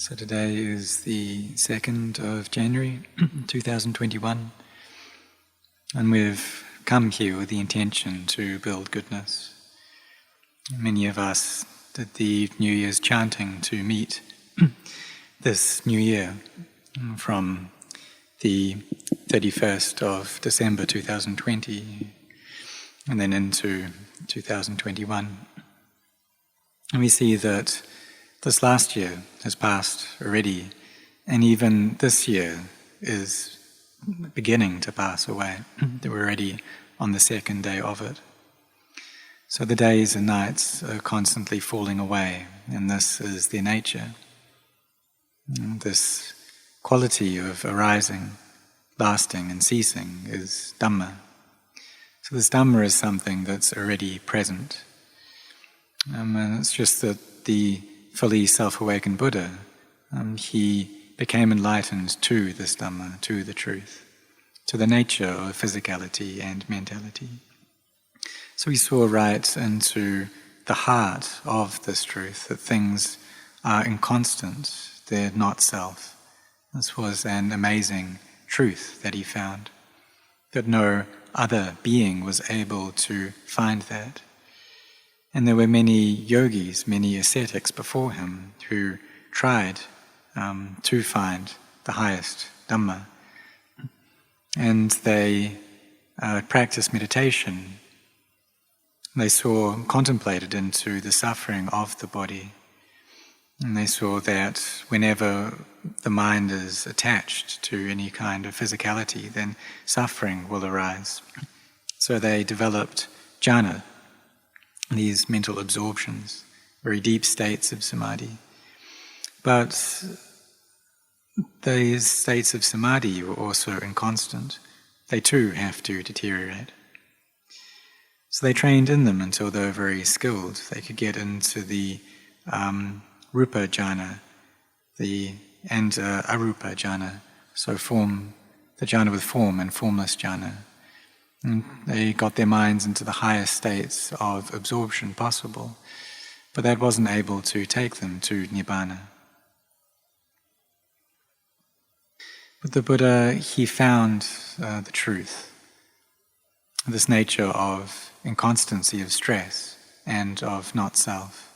So today is the 2nd of January 2021, and we've come here with the intention to build goodness. Many of us did the New Year's chanting to meet this new year from the 31st of December 2020 and then into 2021. And we see that this last year has passed already, and even this year is beginning to pass away. We're already on the 2nd day of it. So the days and nights are constantly falling away, and this is their nature. And this quality of arising, lasting and ceasing is Dhamma. So this Dhamma is something that's already present. And it's just that the fully self-awakened Buddha, he became enlightened to this Dhamma, to the truth, to the nature of physicality and mentality. So he saw right into the heart of this truth, that things are inconstant, they're not self. This was an amazing truth that he found, that no other being was able to find that. And there were many yogis, many ascetics before him who tried to find the highest Dhamma. And they practiced meditation. They contemplated into the suffering of the body. And they saw that whenever the mind is attached to any kind of physicality, then suffering will arise. So they developed jhana, these mental absorptions, very deep states of samadhi. But these states of samadhi were also inconstant. They too have to deteriorate. So they trained in them until they were very skilled. They could get into the rupa jhana and arupa jhana, so form, the jhana with form and formless jhana. And they got their minds into the highest states of absorption possible, but that wasn't able to take them to Nibbana. But the Buddha, he found the truth, this nature of inconstancy of stress and of not self.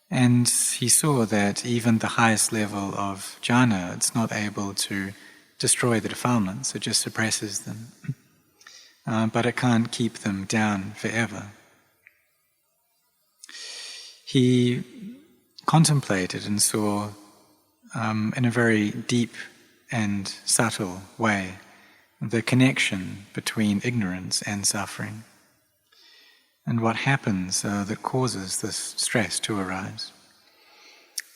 And he saw that even the highest level of jhana, it's not able to destroy the defilements, it just suppresses them. But it can't keep them down forever. He contemplated and saw in a very deep and subtle way the connection between ignorance and suffering, and what happens that causes this stress to arise.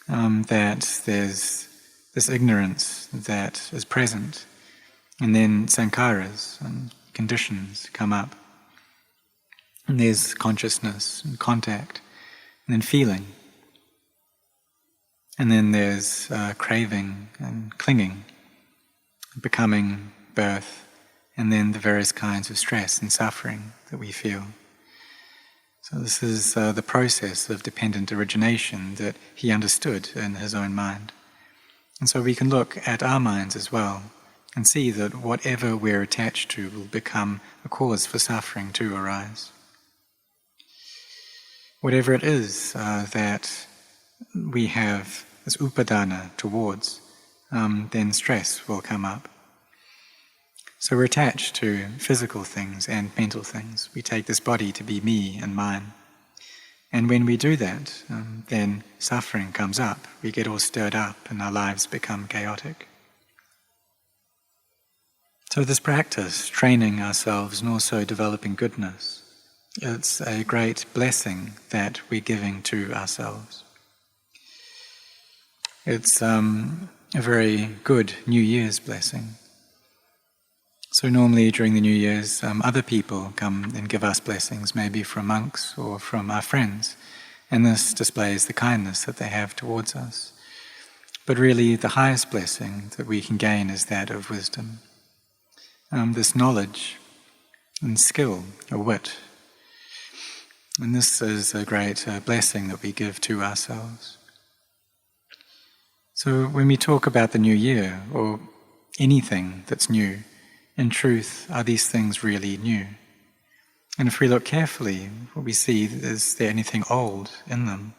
That there's this ignorance that is present, and then sankharas and conditions come up. And there's consciousness and contact, and then feeling. And then there's craving and clinging, becoming, birth, and then the various kinds of stress and suffering that we feel. So this is the process of dependent origination that he understood in his own mind. And so we can look at our minds as well and see that whatever we're attached to will become a cause for suffering to arise. Whatever it is that we have this upadana towards, then stress will come up. So we're attached to physical things and mental things. We take this body to be me and mine. And when we do that, then suffering comes up. We get all stirred up and our lives become chaotic. So this practice, training ourselves and also developing goodness, it's a great blessing that we're giving to ourselves. It's a very good New Year's blessing. So normally during the New Year's, other people come and give us blessings, maybe from monks or from our friends, and this displays the kindness that they have towards us. But really the highest blessing that we can gain is that of wisdom. This knowledge and skill, or wit. And this is a great blessing that we give to ourselves. So when we talk about the new year, or anything that's new, in truth, are these things really new? And if we look carefully, what we see is there anything old in them?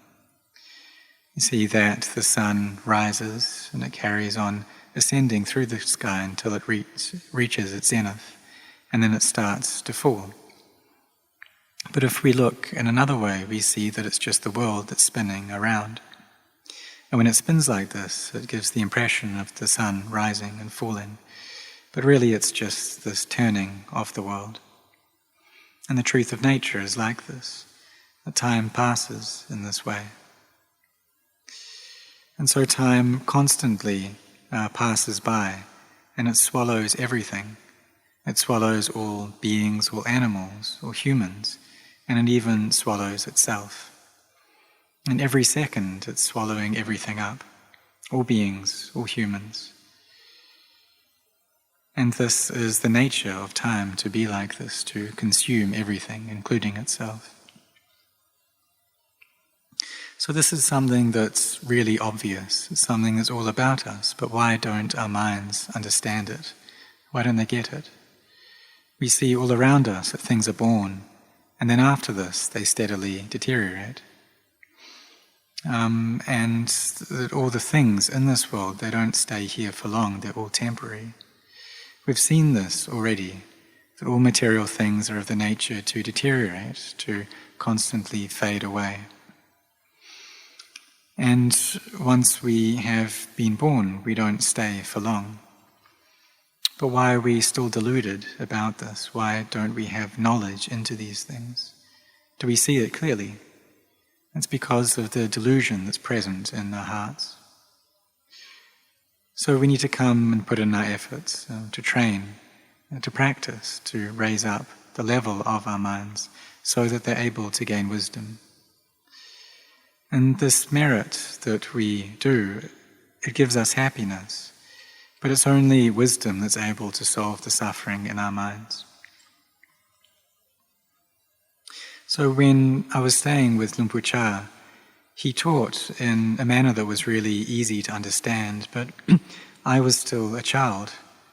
You see that the sun rises and it carries on ascending through the sky until it reaches its zenith, and then it starts to fall. But if we look in another way, we see that it's just the world that's spinning around. And when it spins like this, it gives the impression of the sun rising and falling. But really it's just this turning of the world. And the truth of nature is like this, that time passes in this way. And so time constantly passes by, and it swallows everything. It swallows all beings, all animals, all humans, and it even swallows itself. And every second it's swallowing everything up, all beings, all humans. And this is the nature of time, to be like this, to consume everything, including itself. So this is something that's really obvious. It's something that's all about us, but why don't our minds understand it? Why don't they get it? We see all around us that things are born, and then after this they steadily deteriorate. And that all the things in this world, they don't stay here for long, they're all temporary. We've seen this already, that all material things are of the nature to deteriorate, to constantly fade away. And once we have been born, we don't stay for long. But why are we still deluded about this? Why don't we have knowledge into these things? Do we see it clearly? It's because of the delusion that's present in our hearts. So we need to come and put in our efforts to train, to practice, to raise up the level of our minds so that they're able to gain wisdom. And this merit that we do, it gives us happiness, but it's only wisdom that's able to solve the suffering in our minds. So when I was staying with Luang Pu, he taught in a manner that was really easy to understand, but I was still a child,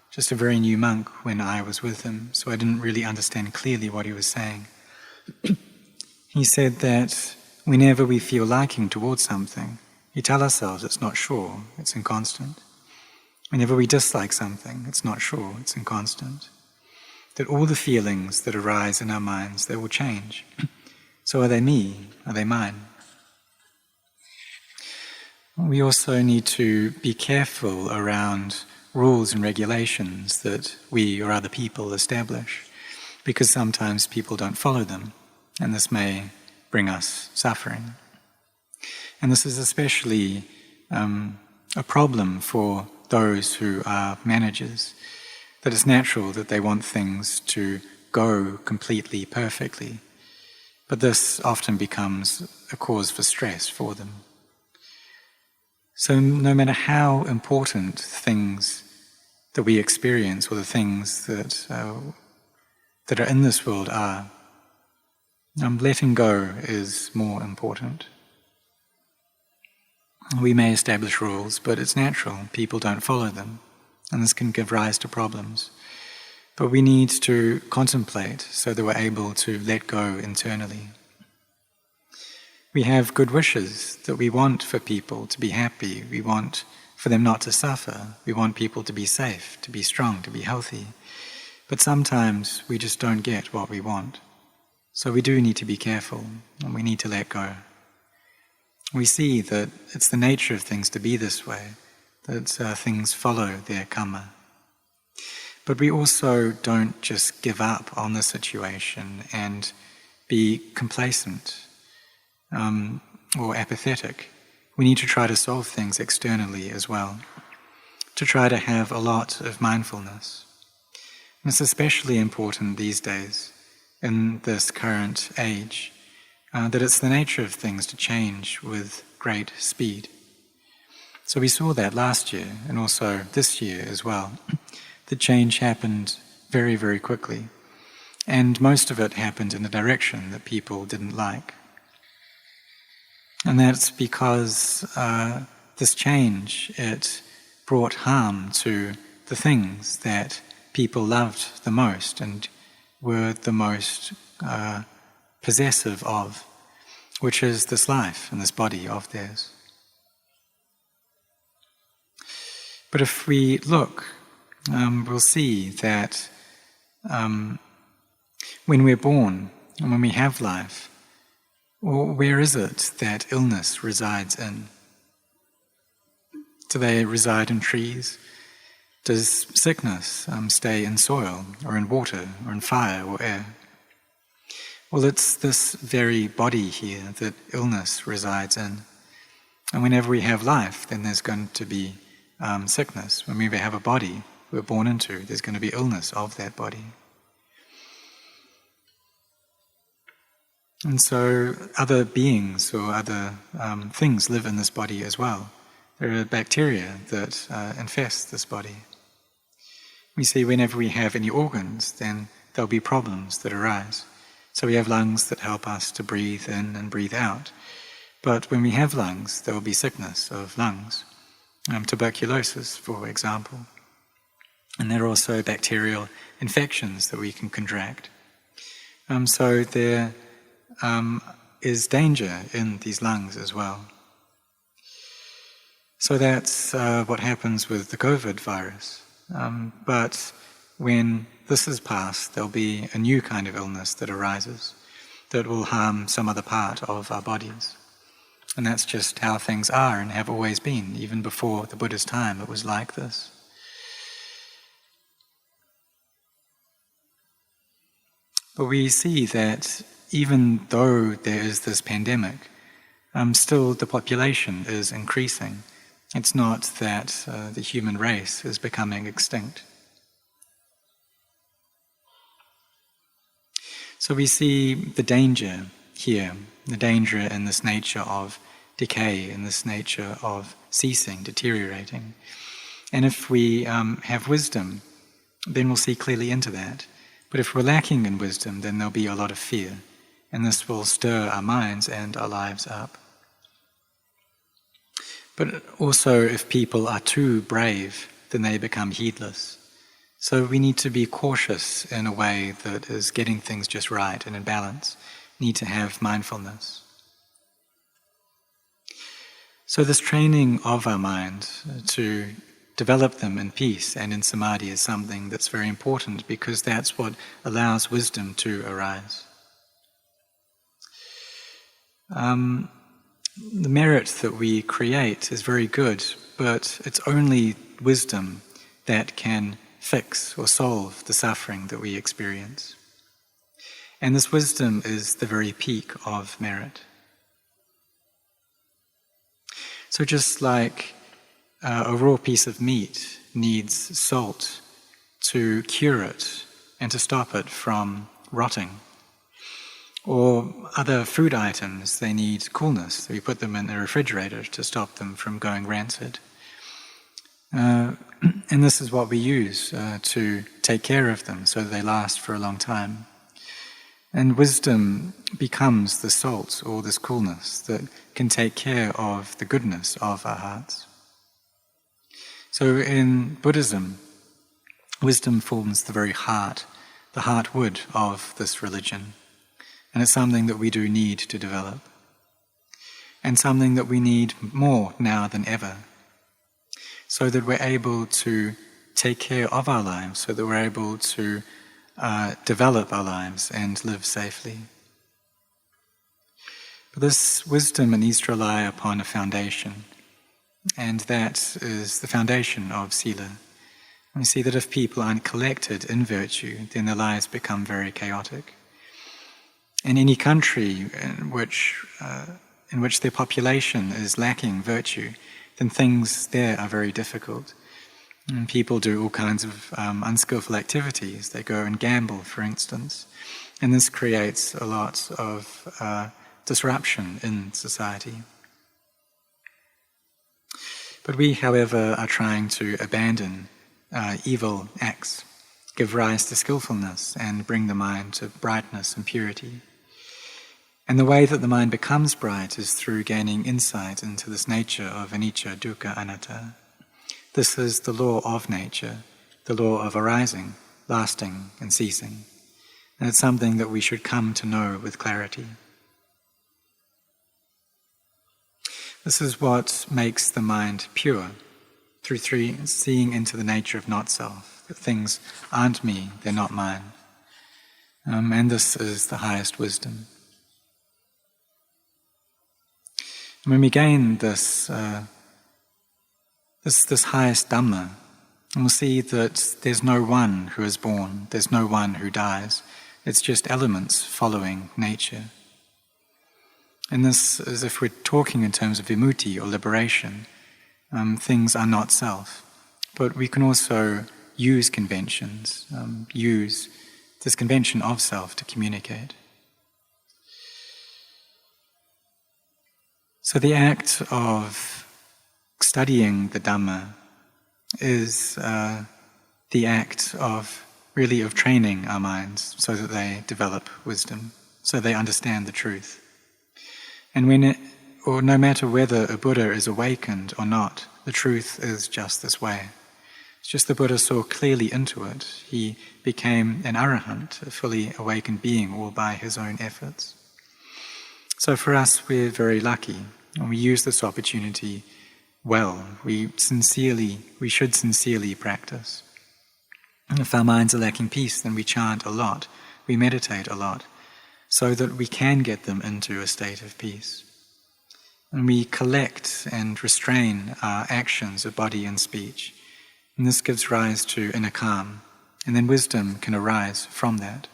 just a very new monk when I was with him, so I didn't really understand clearly what he was saying. He said that whenever we feel liking towards something, we tell ourselves it's not sure, it's inconstant. Whenever we dislike something, it's not sure, it's inconstant. That all the feelings that arise in our minds, they will change. So are they me? Are they mine? We also need to be careful around rules and regulations that we or other people establish, because sometimes people don't follow them, and this may bring us suffering. And this is especially a problem for those who are managers, that it's natural that they want things to go completely perfectly, but this often becomes a cause for stress for them. So no matter how important things that we experience or the things that are in this world are, letting go is more important. We may establish rules, but it's natural. People don't follow them, and this can give rise to problems. But we need to contemplate so that we're able to let go internally. We have good wishes that we want for people to be happy. We want for them not to suffer. We want people to be safe, to be strong, to be healthy. But sometimes we just don't get what we want. So we do need to be careful, and we need to let go. We see that it's the nature of things to be this way, that things follow their karma. But we also don't just give up on the situation and be complacent or apathetic. We need to try to solve things externally as well, to try to have a lot of mindfulness. And it's especially important these days, in this current age, that it's the nature of things to change with great speed. So we saw that last year, and also this year as well. The change happened very, very quickly, and most of it happened in a direction that people didn't like. And that's because this change, it brought harm to the things that people loved the most and were the most possessive of, which is this life and this body of theirs. But if we look, we'll see that when we're born and when we have life, well, where is it that illness resides in? Do they reside in trees? Does sickness stay in soil or in water or in fire or air? Well, it's this very body here that illness resides in. And whenever we have life, then there's going to be sickness. When we have a body we're born into, there's going to be illness of that body. And so other beings or other things live in this body as well. There are bacteria that infest this body. We see whenever we have any organs, then there'll be problems that arise. So we have lungs that help us to breathe in and breathe out. But when we have lungs, there will be sickness of lungs. Tuberculosis, for example. And there are also bacterial infections that we can contract. So there is danger in these lungs as well. So that's what happens with the COVID virus. But when this is past, there'll be a new kind of illness that arises that will harm some other part of our bodies. And that's just how things are and have always been. Even before the Buddha's time, it was like this. But we see that even though there is this pandemic, still the population is increasing. It's not that the human race is becoming extinct. So we see the danger here, the danger in this nature of decay, in this nature of ceasing, deteriorating. And if we have wisdom, then we'll see clearly into that. But if we're lacking in wisdom, then there'll be a lot of fear, and this will stir our minds and our lives up. But also, if people are too brave, then they become heedless. So we need to be cautious in a way that is getting things just right and in balance. We need to have mindfulness. So this training of our mind to develop them in peace and in samadhi is something that's very important, because that's what allows wisdom to arise. The merit that we create is very good, but it's only wisdom that can fix or solve the suffering that we experience. And this wisdom is the very peak of merit. So just like a raw piece of meat needs salt to cure it and to stop it from rotting, or other food items, they need coolness. We put them in the refrigerator to stop them from going rancid. And this is what we use to take care of them so that they last for a long time. And wisdom becomes the salt or this coolness that can take care of the goodness of our hearts. So in Buddhism, wisdom forms the very heart, the heartwood of this religion. And it's something that we do need to develop. And something that we need more now than ever. So that we're able to take care of our lives, so that we're able to develop our lives and live safely. But this wisdom needs to rely upon a foundation. And that is the foundation of sila. We see that if people aren't collected in virtue, then their lives become very chaotic. In any country in which their population is lacking virtue, then things there are very difficult. And people do all kinds of unskillful activities. They go and gamble, for instance. And this creates a lot of disruption in society. But we, however, are trying to abandon evil acts, give rise to skillfulness, and bring the mind to brightness and purity. And the way that the mind becomes bright is through gaining insight into this nature of anicca, dukkha, anatta. This is the law of nature, the law of arising, lasting, and ceasing. And it's something that we should come to know with clarity. This is what makes the mind pure, through seeing into the nature of not-self, that things aren't me, they're not mine. And this is the highest wisdom. And when we gain this highest Dhamma, and we'll see that there's no one who is born, there's no one who dies. It's just elements following nature. And this is, if we're talking in terms of vimutti or liberation, things are not self. But we can also use conventions, use this convention of self to communicate. So the act of studying the Dhamma is the act of really of training our minds so that they develop wisdom, so they understand the truth. And no matter whether a Buddha is awakened or not, the truth is just this way. It's just the Buddha saw clearly into it. He became an arahant, a fully awakened being, all by his own efforts. So for us, we're very lucky, and we use this opportunity well. We should sincerely practice. And if our minds are lacking peace, then we chant a lot, we meditate a lot, so that we can get them into a state of peace. And we collect and restrain our actions of body and speech. And this gives rise to inner calm, and then wisdom can arise from that.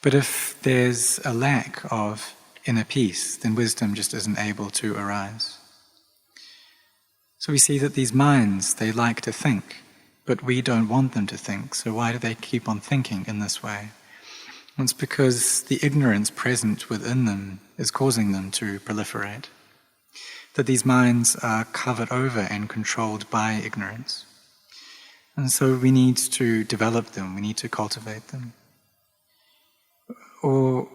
But if there's a lack of inner peace, then wisdom just isn't able to arise. So we see that these minds, they like to think, but we don't want them to think, so why do they keep on thinking in this way? Well, it's because the ignorance present within them is causing them to proliferate. That these minds are covered over and controlled by ignorance. And so we need to develop them, we need to cultivate them. Or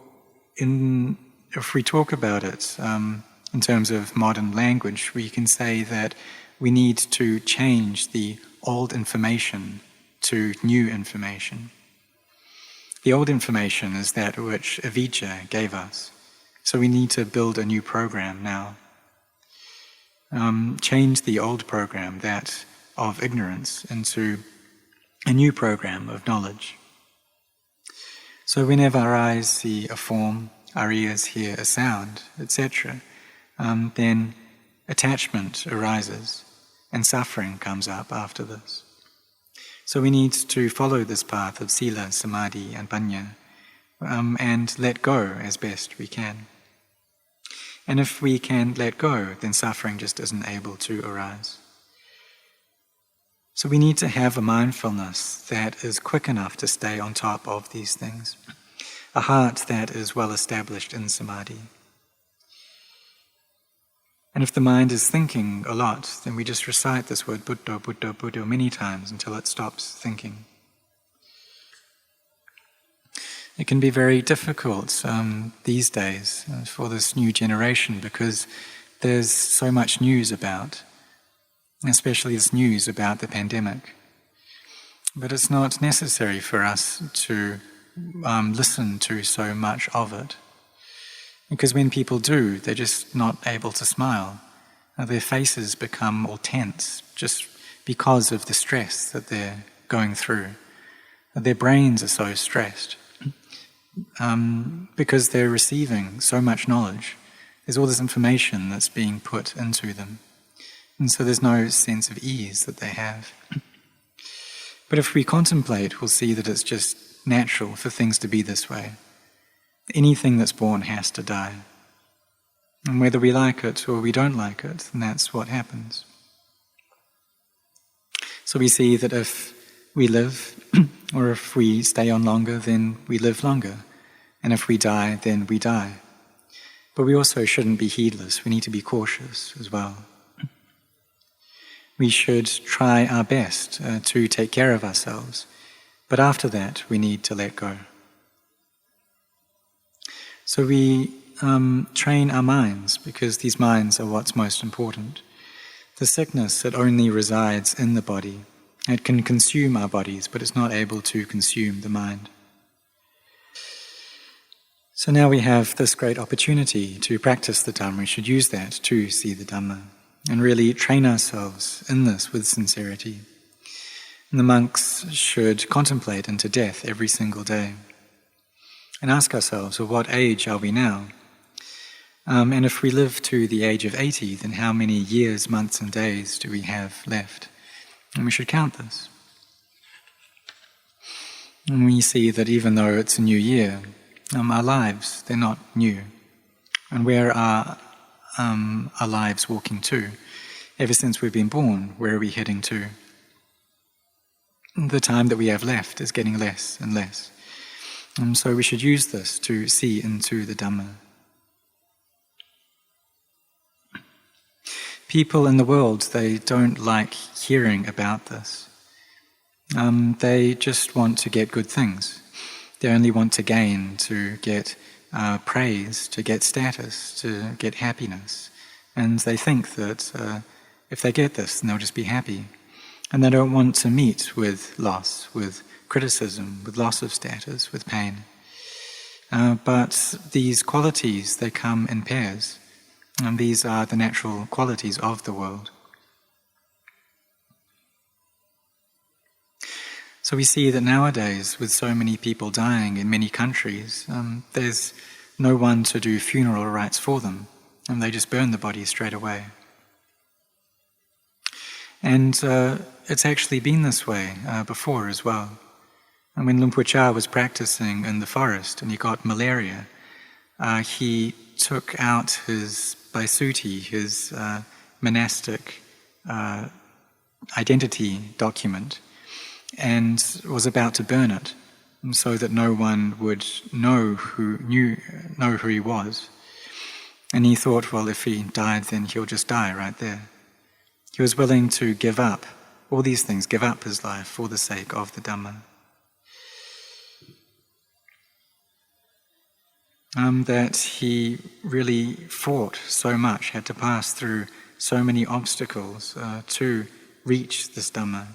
if we talk about it in terms of modern language, we can say that we need to change the old information to new information. The old information is that which avijja gave us. So we need to build a new program now. Change the old program, that of ignorance, into a new program of knowledge. So whenever our eyes see a form, our ears hear a sound, etc., then attachment arises and suffering comes up after this. So we need to follow this path of sila, samadhi and panya and let go as best we can. And if we can let go, then suffering just isn't able to arise. So we need to have a mindfulness that is quick enough to stay on top of these things, a heart that is well established in samadhi. And if the mind is thinking a lot, then we just recite this word Buddha, Buddha, Buddha many times until it stops thinking. It can be very difficult these days for this new generation because there's so much news about, especially this news about the pandemic. But it's not necessary for us to listen to so much of it. Because when people do, they're just not able to smile. Their faces become all tense just because of the stress that they're going through. Their brains are so stressed because they're receiving so much knowledge. There's all this information that's being put into them. And so there's no sense of ease that they have. But if we contemplate, we'll see that it's just natural for things to be this way. Anything that's born has to die. And whether we like it or we don't like it, then that's what happens. So we see that if we live, or if we stay on longer, then we live longer. And if we die, then we die. But we also shouldn't be heedless. We need to be cautious as well. We should try our best to take care of ourselves. But after that, we need to let go. So we train our minds, because these minds are what's most important. The sickness, it only resides in the body. It can consume our bodies, but it's not able to consume the mind. So now we have this great opportunity to practice the Dhamma. We should use that to see the Dhamma and really train ourselves in this with sincerity. And the monks should contemplate into death every single day and ask ourselves, well, what age are we now? And if we live to the age of 80, then how many years, months and days do we have left? And we should count this. And we see that even though it's a new year, our lives, they're not new. And where are our lives walking to? Ever since we've been born, where are we heading to? The time that we have left is getting less and less. And so we should use this to see into the Dhamma. People in the world, they don't like hearing about this. They just want to get good things. They only want to gain, to get praise, to get status, to get happiness. And they think that if they get this, then they'll just be happy. And they don't want to meet with loss, with criticism, with loss of status, with pain. But these qualities, they come in pairs. And these are the natural qualities of the world. So we see that nowadays, with so many people dying in many countries, there's no one to do funeral rites for them, and they just burn the body straight away. And it's actually been this way before as well. And when Luang Por Chah was practicing in the forest and he got malaria, he took out his baisuti, his monastic identity document, and was about to burn it, so that no one would know who he was. And he thought, well, if he died, then he'll just die right there. He was willing to give up all these things, give up his life for the sake of the Dhamma. That he really fought so much, had to pass through so many obstacles to reach this Dhamma.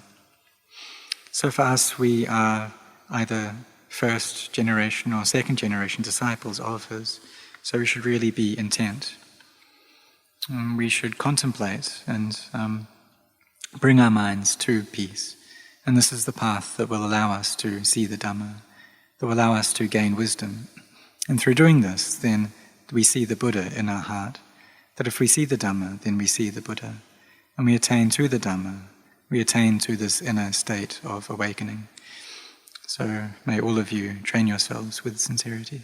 So for us, we are either first generation or second generation disciples of his, so we should really be intent. We should contemplate and bring our minds to peace. And this is the path that will allow us to see the Dhamma, that will allow us to gain wisdom. And through doing this, then we see the Buddha in our heart. That if we see the Dhamma, then we see the Buddha. And we attain to the Dhamma, we attain to this inner state of awakening. So may all of you train yourselves with sincerity.